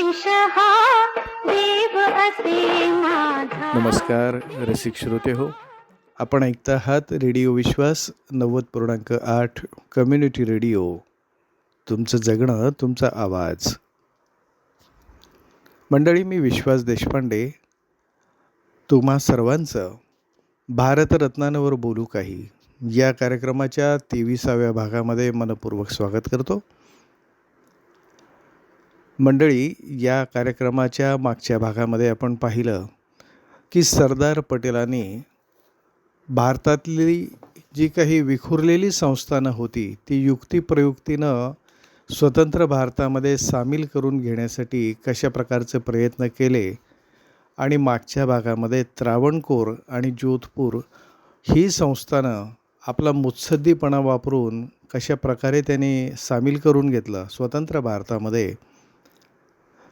देश हा देव असे माझा. नमस्कार रसिक श्रोते हो, आपण ऐकता आहात रेडिओ विश्वास 90.8 कम्युनिटी रेडिओ. तुमचं जगणं तुमचा आवाज. मंडळी, मी विश्वास देशपांडे तुम्हा सर्वांचं भारतरत्नांवर बोलू काही या कार्यक्रमाच्या 23व्या भागामध्ये मनपूर्वक स्वागत करतो. मंडळी, या कार्यक्रमाच्या मागच्या भागामध्ये आपण पाहिलं की सरदार पटेलांनी भारतातली जी काही विखुरलेली संस्थानं होती ती युक्तिप्रयुक्तीनं स्वतंत्र भारतामध्ये सामील करून घेण्यासाठी कशा प्रकारचे प्रयत्न केले आणि मागच्या भागामध्ये त्रावणकोर आणि जोधपूर ही संस्थानं आपला मुत्सद्दीपणा वापरून कशा प्रकारे त्यांनी सामील करून घेतलं स्वतंत्र भारतामध्ये,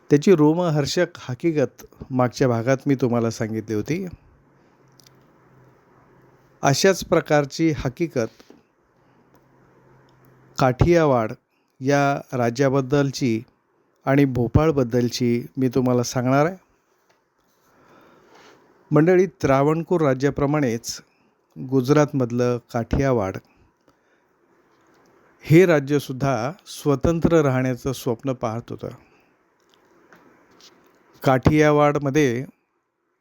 त्याची रोमहर्षक हकीकत मागच्या भागात मी तुम्हाला सांगितली होती. अशाच प्रकारची हकीकत काठियावाड या राज्याबद्दलची आणि भोपाळबद्दलची मी तुम्हाला सांगणार आहे. मंडळी, त्रावणकोर राज्याप्रमाणेच गुजरातमधलं काठियावाड हे राज्यसुद्धा स्वतंत्र राहण्याचं स्वप्न पाहत होतं. काठियावाडमध्ये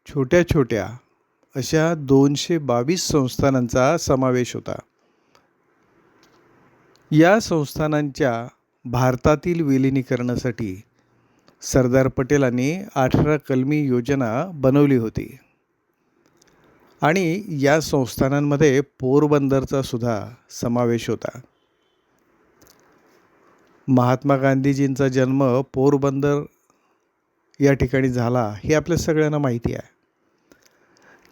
छोट्या छोट्या अशा 222 संस्थानांचा समावेश होता. या संस्थानांच्या भारतातील विलिनीकरणासाठी सरदार पटेलांनी 18 कलमी योजना बनवली होती आणि या संस्थानांमध्ये पोरबंदरचा सुद्धा समावेश होता. महात्मा गांधीजींचा जन्म पोरबंदर या ठिकाणी झाला हे आपल्या सगळ्यांना माहिती आहे.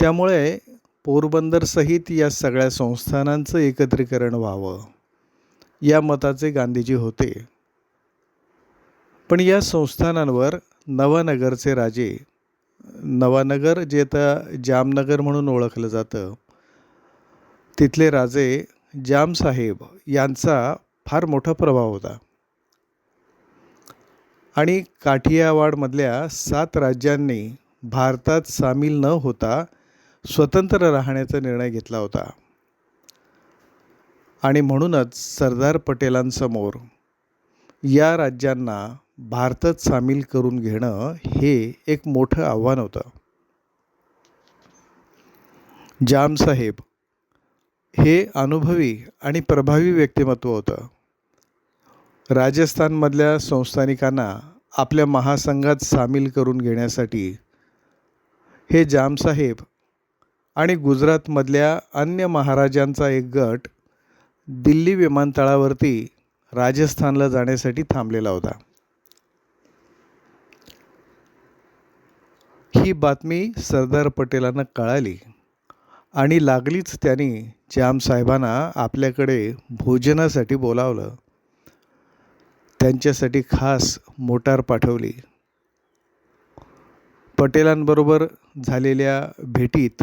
त्यामुळे पोरबंदरसहित या सगळ्या संस्थानांचं एकत्रीकरण व्हावं या मताचे गांधीजी होते. पण या संस्थानांवर नवानगरचे राजे, नवानगर जे आता जामनगर म्हणून ओळखलं जातं, तिथले राजे जामसाहेब यांचा फार मोठा प्रभाव होता आणि काठियावाडमधल्या 7 राज्यांनी भारतात सामील न होता स्वतंत्र राहण्याचा निर्णय घेतला होता. आणि म्हणूनच सरदार पटेलांसमोर या राज्यांना भारतात सामील करून घेणं हे एक मोठं आव्हान होतं. जामसाहेब हे अनुभवी आणि प्रभावी व्यक्तिमत्व होतं. राजस्थानमधल्या संस्थानिकांना आपल्या महासंघात सामील करून घेण्यासाठी हे जामसाहेब आणि गुजरातमधल्या अन्य महाराजांचा एक गट दिल्ली विमानतळावरती राजस्थानला जाण्यासाठी थांबलेला होता. ही बातमी सरदार पटेलांना कळाली आणि लागलीच त्यांनी जामसाहेबांना आपल्याकडे भोजनासाठी बोलावलं. त्यांच्यासाठी खास मोटार पाठवली. पटेलांबरोबर झालेल्या भेटीत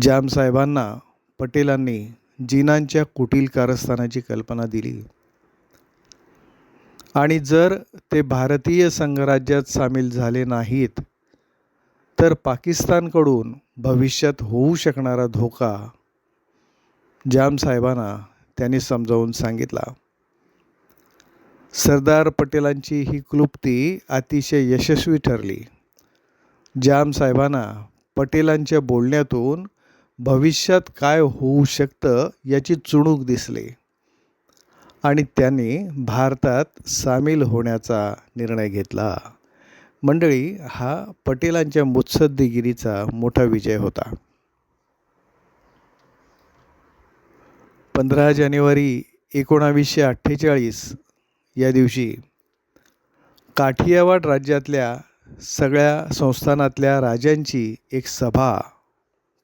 जामसाहेबांना पटेलांनी जिनांच्या कुटील कारस्थानाची कल्पना दिली आणि जर ते भारतीय संघराज्यात सामील झाले नाहीत तर पाकिस्तानकडून भविष्यात होऊ शकणारा धोका जामसाहेबांना त्यांनी समजावून सांगितला. सरदार पटेलांची ही क्लुप्ती अतिशय यशस्वी ठरली. जामसाहेबांना पटेलांच्या बोलण्यातून भविष्यात काय होऊ शकतं याची चुणूक दिसली आणि त्यांनी भारतात सामील होण्याचा निर्णय घेतला. मंडळी, हा पटेलांच्या मुत्सद्दीगिरीचा मोठा विजय होता. 15 जानेवारी 1948 या दिवशी काठियावाड राज्यातल्या सगळ्या संस्थानातल्या राजांची एक सभा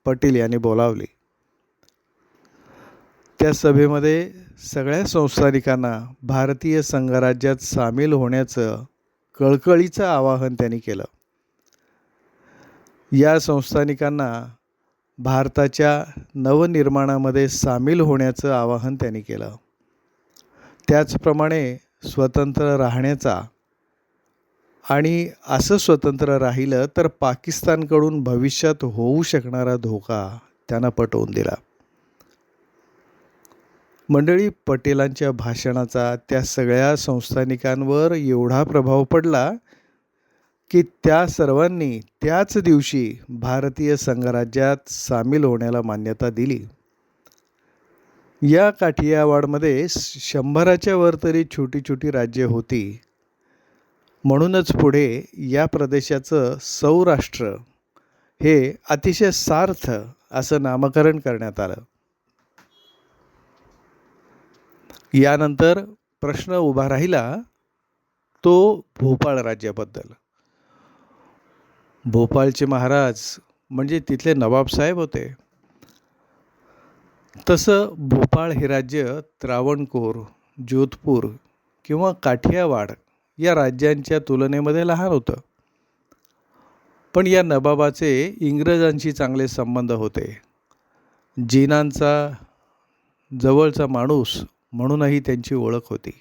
पटेल यांनी बोलावली. त्या सभेमध्ये सगळ्या संस्थानिकांना भारतीय संघराज्यात सामील होण्याचं कळकळीचं आवाहन त्यांनी केलं. या संस्थानिकांना भारताच्या नवनिर्माणामध्ये सामील होण्याचं आवाहन त्यांनी केलं. त्याचप्रमाणे स्वतंत्र राहण्याचा आणि असं स्वतंत्र राहिलं तर पाकिस्तानकडून भविष्यात होऊ शकणारा धोका त्यांना पटवून दिला. मंडळी, पटेलांच्या भाषणाचा त्या सगळ्या संस्थानिकांवर एवढा प्रभाव पडला की त्या सर्वांनी त्याच दिवशी भारतीय संघराज्यात सामील होण्याला मान्यता दिली. या काठियावाडमध्ये 100च्या वर तरी छोटी छोटी राज्ये होती. म्हणूनच पुढे या प्रदेशाचं सौराष्ट्र हे अतिशय सार्थ असं नामकरण करण्यात आलं. यानंतर प्रश्न उभा राहिला तो भोपाळ राज्याबद्दल. भोपाळचे महाराज म्हणजे तिथले नवाबसाहेब होते. तसं भोपाळ हे राज्य त्रावणकोर, जोधपूर किंवा काठियावाड या राज्यांच्या तुलनेमध्ये लहान होतं. पण या नवाबाचे इंग्रजांशी चांगले संबंध होते. जीनांचा जवळचा माणूस म्हणूनही त्यांची ओळख होती.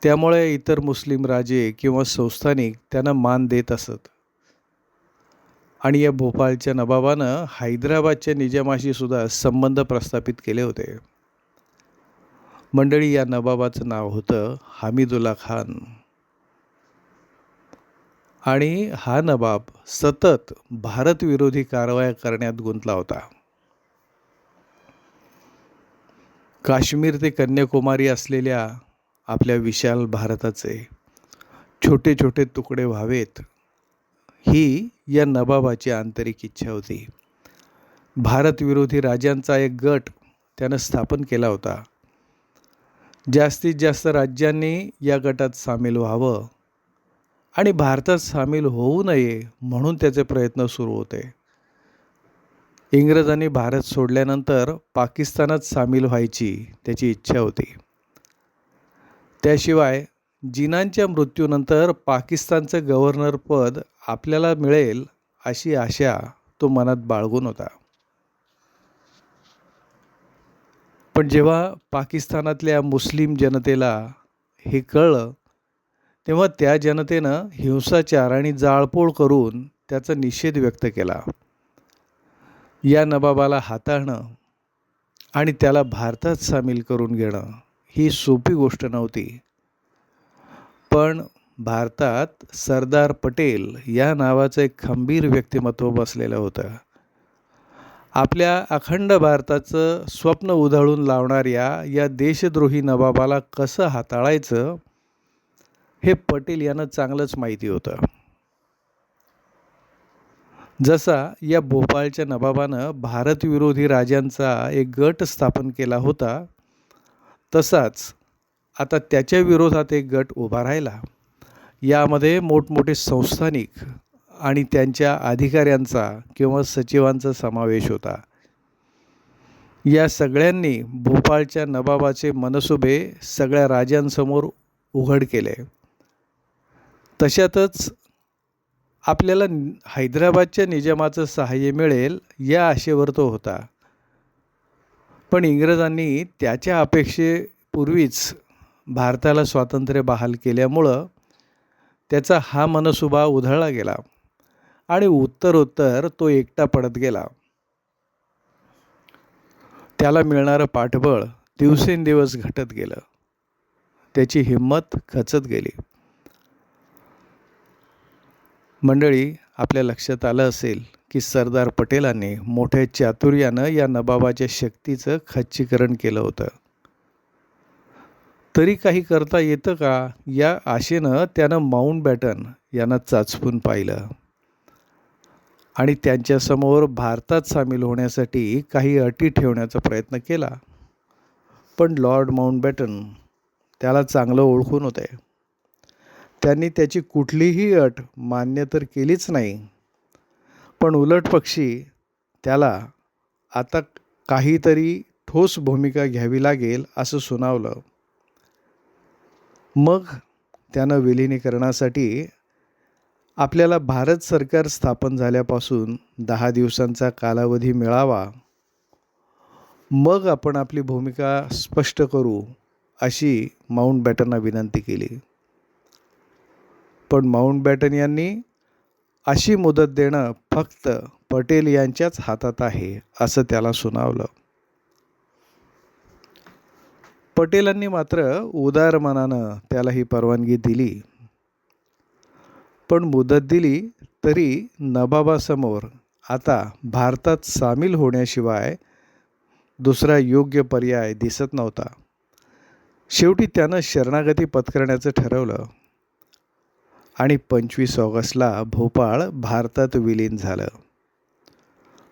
त्यामुळे इतर मुस्लिम राजे किंवा संस्थानिक त्यांना मान देत असत. आणि या भोपाळच्या नवाबानं हैदराबादच्या निजामाशी सुद्धा संबंध प्रस्थापित केले होते. मंडळी, या नवाबाचं नाव होतं हमीदुल्ला खान. आणि हा नवाब सतत भारतविरोधी कारवाया करण्यात गुंतला होता. काश्मीर ते कन्याकुमारी असलेल्या आपल्या विशाल भारताचे छोटे छोटे तुकडे व्हावेत ही या नवाबाची आंतरिक इच्छा होती. भारतविरोधी राजांचा एक गट त्यानं स्थापन केला होता. जास्तीत जास्त राज्यांनी या गटात सामील व्हावं आणि भारतात सामील होऊ नये म्हणून त्याचे प्रयत्न सुरू होते. इंग्रजांनी भारत सोडल्यानंतर पाकिस्तानात सामील व्हायची त्याची इच्छा होती. त्याशिवाय जिनांच्या मृत्यूनंतर पाकिस्तानचं गव्हर्नरपद आपल्याला मिळेल अशी आशा तो मनात बाळगून होता. पण जेव्हा पाकिस्तानातल्या मुस्लिम जनतेला हे कळलं तेव्हा त्या जनतेनं हिंसाचार आणि जाळपोळ करून त्याचा निषेध व्यक्त केला. या नवाबाला हाताळणं आणि त्याला भारतात सामील करून घेणं ही सोपी गोष्ट नव्हती. पण भारतात सरदार पटेल या नावाचं एक खंबीर व्यक्तिमत्व बसलेलं होतं. आपल्या अखंड भारताचं स्वप्न उधळून लावणाऱ्या या देशद्रोही नवाबाला कसं हाताळायचं हे पटेल यांना चांगलंच माहिती होतं. जसा या भोपाळच्या नवाबानं भारतविरोधी राजांचा एक गट स्थापन केला होता तसाच आता त्याच्या विरोधात एक गट उभा राहिला. यामध्ये मोठमोठे संस्थानिक आणि त्यांच्या अधिकाऱ्यांचा किंवा सचिवांचा समावेश होता. या सगळ्यांनी भोपाळच्या नवाबाचे मनसुबे सगळ्या राजांसमोर उघड केले. तशातच आपल्याला हैदराबादच्या निजामाचं सहाय्य मिळेल या आशेवर तो होता. पण इंग्रजांनी त्याच्या अपेक्षेपूर्वीच भारताला स्वातंत्र्य बहाल केल्यामुळं त्याचा हा मनसुबा उधळला गेला आणि उत्तरोत्तर तो एकटा पडत गेला. त्याला मिळणारं पाठबळ दिवसेंदिवस घटत गेलं. त्याची हिंमत खचत गेली. मंडळी, आपल्या लक्षात आलं असेल की सरदार पटेलांनी मोठ्या चातुर्यानं या नवाबाच्या शक्तीचं खच्चीकरण केलं होतं. तरी काही करता येतं का या आशेनं त्यानं माउंटबॅटन यांना चाचपून पाहिलं आणि त्यांच्यासमोर भारतात सामील होण्यासाठी काही अटी ठेवण्याचा प्रयत्न केला. पण लॉर्ड माउंटबॅटन त्याला चांगलं ओळखून होते. त्यांनी त्याची कुठलीही अट मान्य तर केलीच नाही, पण उलटपक्षी त्याला आता काहीतरी ठोस भूमिका घ्यावी लागेल असं सुनावलं. मग त्यानं विलिनीकरणासाठी आपल्याला भारत सरकार स्थापन झाल्यापासून 10 दिवसांचा कालावधी मिळावा, मग आपण आपली भूमिका स्पष्ट करू अशी माउंटबॅटनला विनंती केली. पण माउंटबॅटन यांनी अशी मुदत देणं फक्त पटेल यांच्याच हातात आहे असं त्याला सुनावलं. पटेलांनी मात्र उदार मनानं त्याला ही परवानगी दिली. पण मुदत दिली तरी नवाबासमोर आता भारतात सामील होण्याशिवाय दुसरा योग्य पर्याय दिसत नव्हता. शेवटी त्यानं शरणागती पत्करण्याचं ठरवलं आणि 25 ऑगस्टला भोपाळ भारतात विलीन झालं.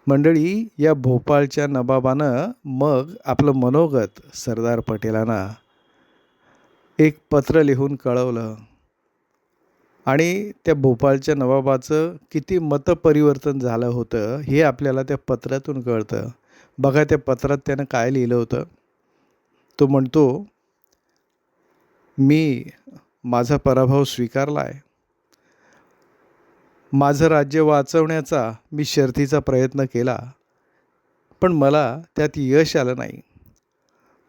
मंडळी, या भोपाळच्या नवाबानं मग आपलं मनोगत सरदार पटेलांना एक पत्र लिहून कळवलं आणि त्या भोपाळच्या नवाबाचं किती मतपरिवर्तन झालं होतं हे आपल्याला त्या पत्रातून कळतं. बघा त्या पत्रात त्यानं काय लिहिलं होतं. तो म्हणतो, मी माझा पराभव स्वीकारला आहे. माझं राज्य वाचवण्याचा मी शर्थीचा प्रयत्न केला, पण मला त्यात यश आलं नाही.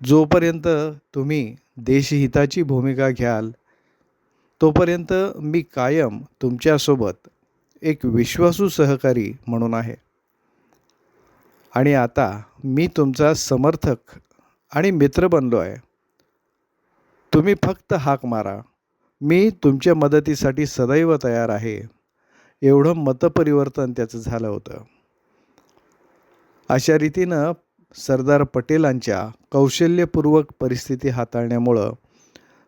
जोपर्यंत तुम्ही देशहिताची भूमिका घ्याल तोपर्यंत मी कायम तुमच्यासोबत एक विश्वासू सहकारी म्हणून आहे. आणि आता मी तुमचा समर्थक आणि मित्र बनलो आहे. तुम्ही फक्त हाक मारा, मी तुमच्या मदतीसाठी सदैव तयार आहे. एवढं मतपरिवर्तन त्याचं झालं होतं. अशा रीतीनं सरदार पटेलांच्या कौशल्यपूर्वक परिस्थिती हाताळण्यामुळं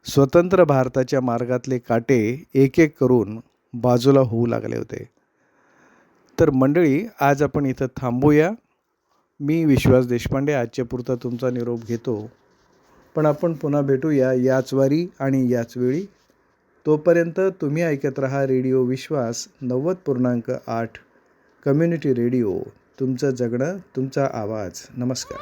स्वतंत्र भारताच्या मार्गातले काटे एक एक करून बाजूला होऊ लागले होते. तर मंडळी, आज आपण इथं थांबूया. मी विश्वास देशपांडे आजच्या पुरता तुमचा निरोप घेतो. पण आपण पुन्हा भेटूया याच वारी आणि याच वेळी. तोपर्यंत तुम्ही ऐकत रहा रेडिओ विश्वास 90.8 कम्युनिटी रेडिओ. तुमचं जगणं, तुमचा आवाज. नमस्कार.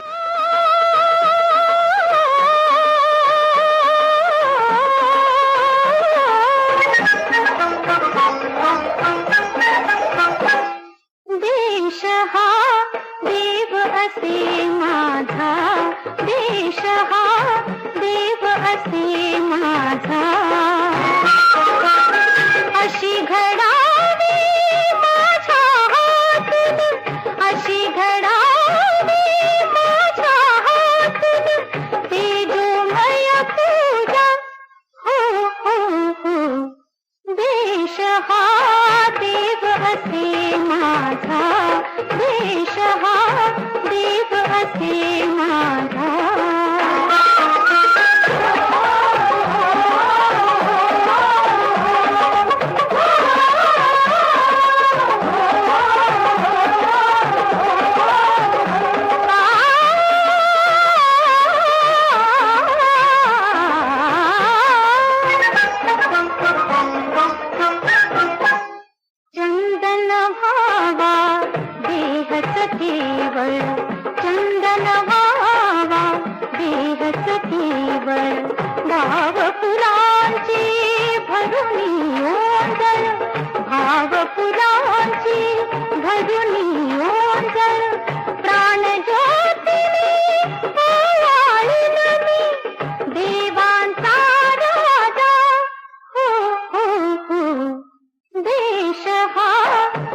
देश हा देव असे माझा, देश हा देव असे माझा. अशी घडावी माझ्या हातून, अशी घडावी माझ्या हातून तेजोमय पूजा. हो हो हो. देश हा देव असे माझा, देश हा देव असे माझा. चंदन भावा देहच केवळ, चंदन भावा देहच केवळ. भाव फुलांची भरुनी ओंजळ, भाव फुलांची भरुनी ओंजळ. प्राण ज्योतिनी ओवाळीन मी देवांचा राजा. हो हो हो. देश हा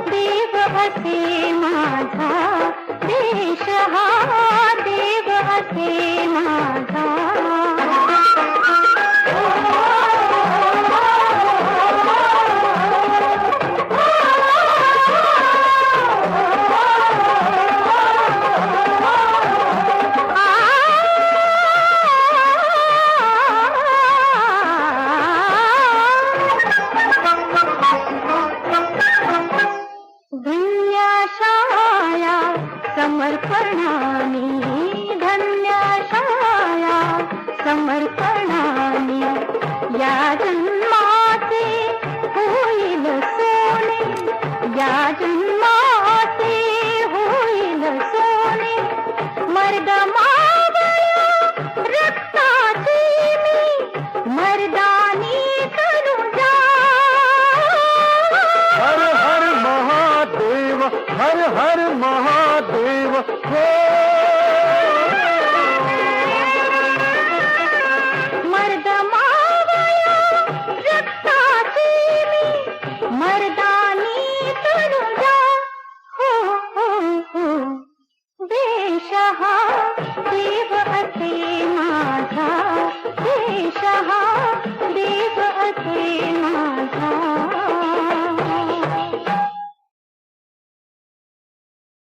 देव असे माझा,